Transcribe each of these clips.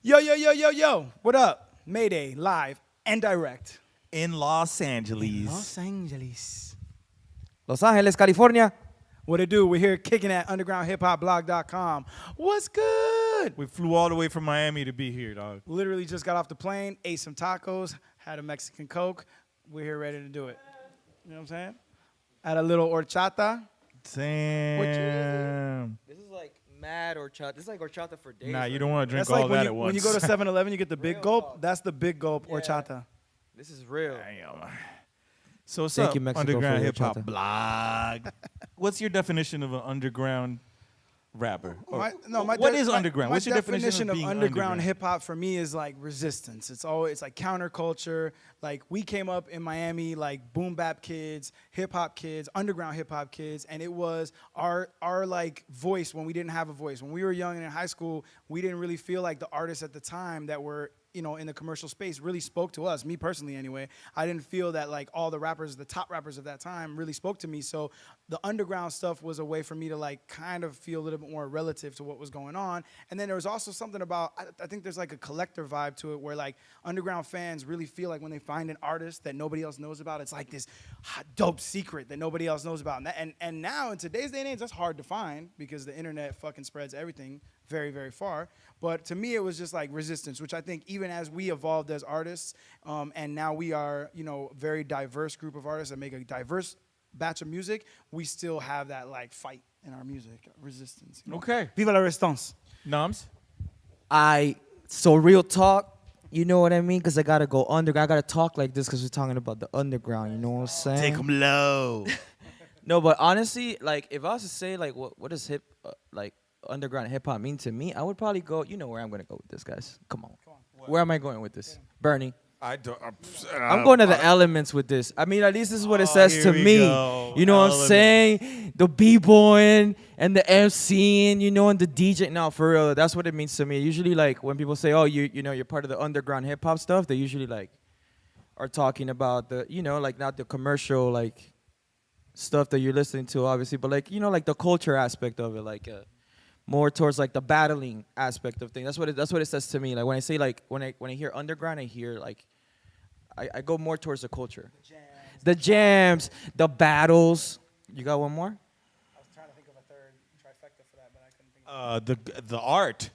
Yo, yo, yo, yo, yo. What up? Mayday, live and direct. In Los Angeles. Los Angeles. Los Angeles, California. What it do? We're here kicking at UndergroundHipHopBlog.com. What's good? We flew all the way from Miami to be here, dog. Literally just got off the plane, ate some tacos, had a Mexican Coke. We're here ready to do it. You know what I'm saying? Had a little horchata. Damn. This is like mad horchata. This is like horchata for days. Nah, you don't want to drink That's like all when that you, at once. when you go to 7-Eleven, you get the big Real gulp. talk. That's the big gulp Yeah. horchata. This is real. Damn. So what's Thank up, you, Mexico, Underground for Hip Hop horchata. Blog? What's your definition of an underground rapper? Or My what de- is my- underground? My What's your definition of being underground hip hop for me is like resistance. It's like counterculture. Like we came up in Miami like boom bap kids, hip hop kids, underground hip hop kids, and it was our like voice when we didn't have a voice. When we were young and in high school, we didn't really feel like the artists at the time that were in the commercial space really spoke to us. Me personally, anyway, I didn't feel that like all the rappers, the top rappers of that time, really spoke to me. So the underground stuff was a way for me to like kind of feel a little bit more relative to what was going on. And then there was also something about I think there's like a collector vibe to it where like underground fans really feel like when they find an artist that nobody else knows about, it's like this hot, dope secret that nobody else knows about. And now in today's day and age, that's hard to find because the internet fucking spreads everything very, very far. But to me, it was just like resistance, which I think even as we evolved as artists, and now we are, a very diverse group of artists that make a diverse batch of music, we still have that like fight in our music, resistance. Okay. Viva la resistance. Noms? So real talk, you know what I mean? Because I got to go underground. I got to talk like this because we're talking about the underground, you know what I'm saying? Take them low. No, but honestly, like if I was to say like what does underground hip hop mean to me, I would probably go, you know where I'm going to go with this, guys. Come on. Where am I going with this? Bernie. I don't. I'm going to the elements with this. I mean, at least this is what it says here to we me. go. You know what I'm Elements. saying? The b-boying and the MCing, and the DJ. No, for real, that's what it means to me. Usually, like when people say, "Oh, you're part of the underground hip hop stuff," they usually like are talking about the, like not the commercial like stuff that you're listening to, obviously, but like like the culture aspect of it, like. More towards like the battling aspect of things. That's what it says to me. Like when I say like when I hear underground, I hear like I go more towards the culture, the jams, the battles. You got one more? I was trying to think of a third trifecta for that, but I couldn't think of The art.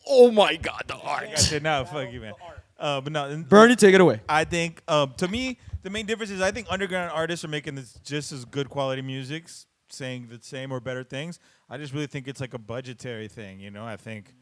Oh my God, the art. I said, nah, fuck you, man. But no, Bernie, take it away. I think to me the main difference is I think underground artists are making this just as good quality music, saying the same or better things. I just really think it's like a budgetary thing, I think,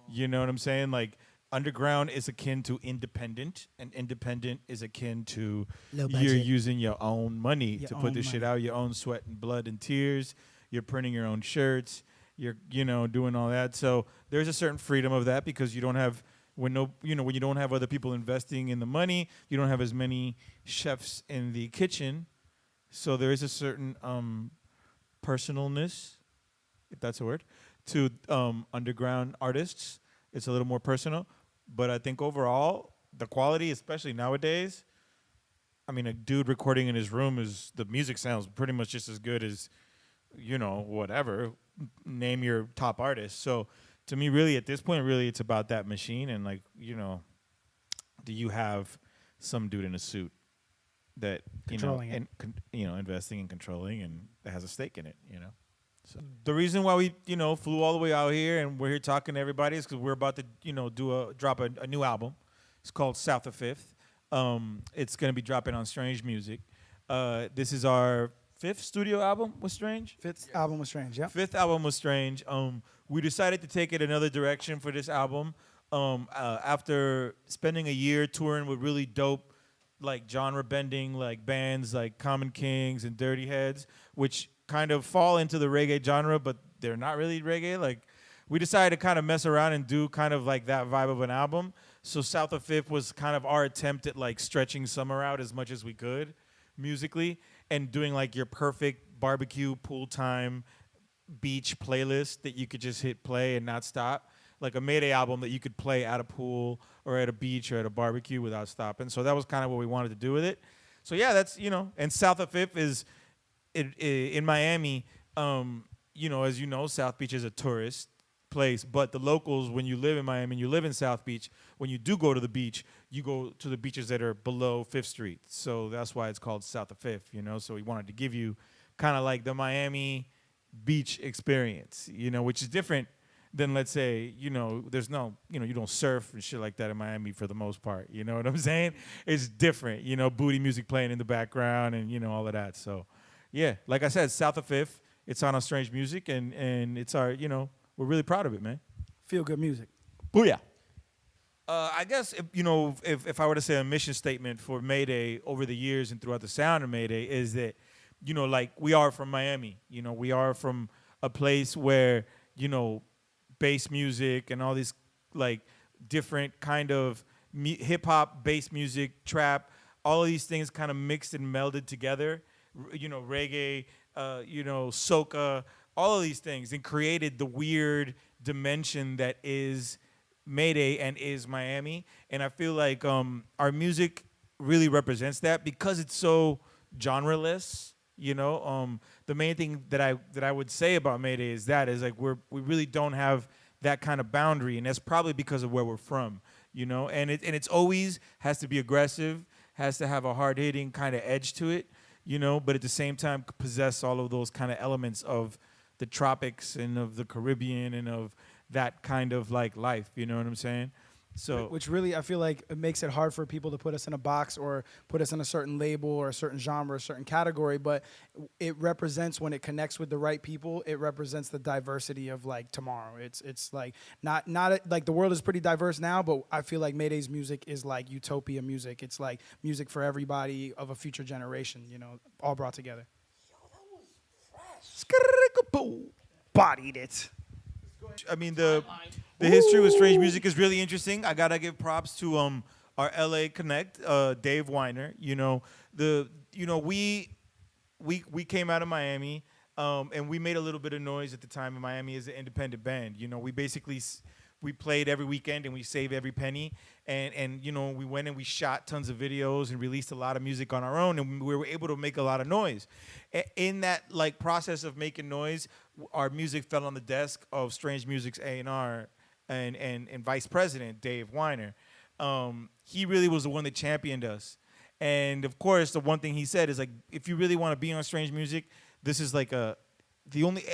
you know what I'm saying? Like underground is akin to independent, and independent is akin to Low you're budget. using your own money Your to put own this shit money. out, your own sweat and blood and tears. You're printing your own shirts. You're doing all that. So there's a certain freedom of that because you don't have when you don't have other people investing in the money, you don't have as many chefs in the kitchen. So there is a certain personalness, if that's a word, to underground artists. It's a little more personal. But I think overall, the quality, especially nowadays, I mean, a dude recording in his room the music sounds pretty much just as good as, whatever. Name your top artist. So to me, really, at this point, really, it's about that machine. And like, do you have some dude in a suit that, Controlling it. investing and controlling and that has a stake in it, So the reason why we, flew all the way out here and we're here talking to everybody is because we're about to, drop a new album. It's called South of Fifth. It's going to be dropping on Strange Music. This is our fifth studio album with Strange. Fifth album was strange, yeah. Fifth album was Strange. We decided to take it another direction for this album. After spending a year touring with really dope, like genre bending, like bands like Common Kings and Dirty Heads, which kind of fall into the reggae genre, but they're not really reggae. Like we decided to kind of mess around and do kind of like that vibe of an album. So South of Fifth was kind of our attempt at like stretching summer out as much as we could musically and doing like your perfect barbecue, pool time, beach playlist that you could just hit play and not stop. Like a Mayday album that you could play at a pool or at a beach or at a barbecue without stopping. So that was kind of what we wanted to do with it. So yeah, that's, and South of Fifth is in Miami, as you know, South Beach is a tourist place. But the locals, when you live in Miami and you live in South Beach, when you do go to the beach, you go to the beaches that are below Fifth Street. So that's why it's called South of Fifth, you know. So we wanted to give you kind of like the Miami beach experience, you know, which is different than, let's say, you know, there's no, you know, you don't surf and shit like that in Miami for the most part. You know what I'm saying? It's different, you know, booty music playing in the background and, you know, all of that. So, yeah, like I said, South of Fifth, it's on Strange Music, and it's our, you know, we're really proud of it, man. Feel good music. Booyah. I guess, if I were to say a mission statement for Mayday over the years and throughout the sound of Mayday is that, you know, like, we are from Miami. You know, we are from a place where, you know, bass music and all these, like, different kind of hip-hop, bass music, trap, all of these things kind of mixed and melded together. You know, reggae, you know, soca, all of these things, and created the weird dimension that is Mayday and is Miami. And I feel like our music really represents that because it's so genreless. You know, the main thing that I would say about Mayday is like we really don't have that kind of boundary, and that's probably because of where we're from. You know, and it's always has to be aggressive, has to have a hard hitting kind of edge to it. You know, but at the same time possess all of those kind of elements of the tropics and of the Caribbean and of that kind of like life. You know what I'm saying? So, which really, I feel like it makes it hard for people to put us in a box or put us in a certain label or a certain genre, a certain category. But it represents, when it connects with the right people, it represents the diversity of like tomorrow. It's like not like the world is pretty diverse now, but I feel like Mayday's music is like utopia music. It's like music for everybody of a future generation. You know, all brought together. Yo, that was fresh. Bodied it. I mean, the history with Strange Music is really interesting. I gotta give props to our LA Connect, Dave Weiner. You know, we came out of Miami, and we made a little bit of noise at the time in Miami as an independent band. You know, we basically we played every weekend and we saved every penny, and you know, we went and we shot tons of videos and released a lot of music on our own, and we were able to make a lot of noise. In that like process of making noise, our music fell on the desk of Strange Music's A&R and vice president Dave Weiner. He really was the one that championed us. And of course, the one thing he said is like, if you really want to be on Strange Music, this is like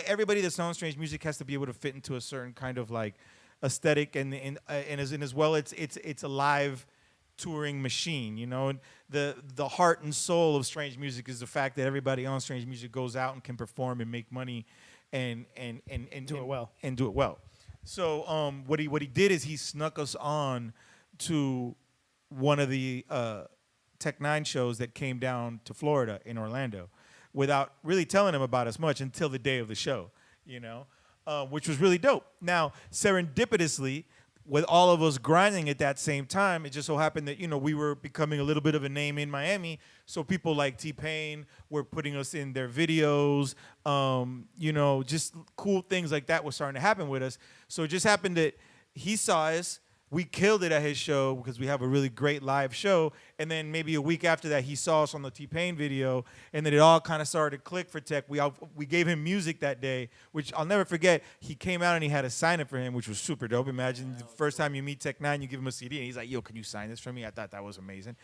everybody that's on Strange Music has to be able to fit into a certain kind of like aesthetic, and as well, it's a live touring machine. You know, and the heart and soul of Strange Music is the fact that everybody on Strange Music goes out and can perform and make money and Do it well. And do it well. So what he did is he snuck us on to one of the Tech Nine shows that came down to Florida in Orlando, without really telling him about us much until the day of the show. You know, which was really dope. Now, serendipitously, with all of us grinding at that same time, it just so happened that, you know, we were becoming a little bit of a name in Miami. So people like T-Pain were putting us in their videos. You know, just cool things like that were starting to happen with us. So it just happened that he saw us. We killed it at his show because we have a really great live show. And then maybe a week after that, he saw us on the T-Pain video, and then it all kind of started to click for Tech. We gave him music that day, which I'll never forget. He came out and he had a sign it for him, which was super dope. Imagine the first time you meet Tech Nine, you give him a CD, and he's like, "Yo, can you sign this for me?" I thought that was amazing.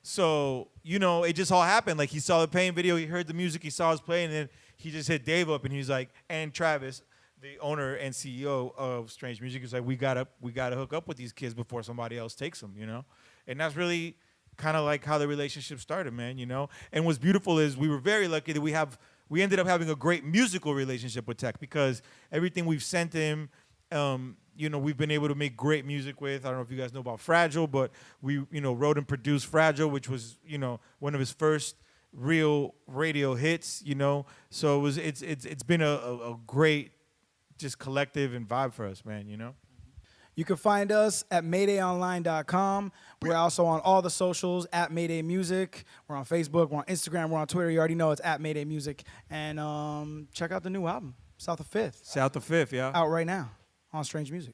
So, you know, it just all happened. Like, he saw the Pain video, he heard the music, he saw us playing, and then he just hit Dave up, and he's like, and Travis, the owner and CEO of Strange Music, is like, we gotta hook up with these kids before somebody else takes them, you know? And that's really kind of like how the relationship started, man, you know? And what's beautiful is we were very lucky that we ended up having a great musical relationship with Tech, because everything we've sent him, you know, we've been able to make great music with. I don't know if you guys know about Fragile, but we, you know, wrote and produced Fragile, which was, you know, one of his first real radio hits, you know? So it's been a great just collective and vibe for us, man, you know? You can find us at MaydayOnline.com. We're also on all the socials at Mayday Music. We're on Facebook, we're on Instagram, we're on Twitter. You already know it's at Mayday Music. And check out the new album, South of Fifth. South of Fifth, yeah. Out right now on Strange Music.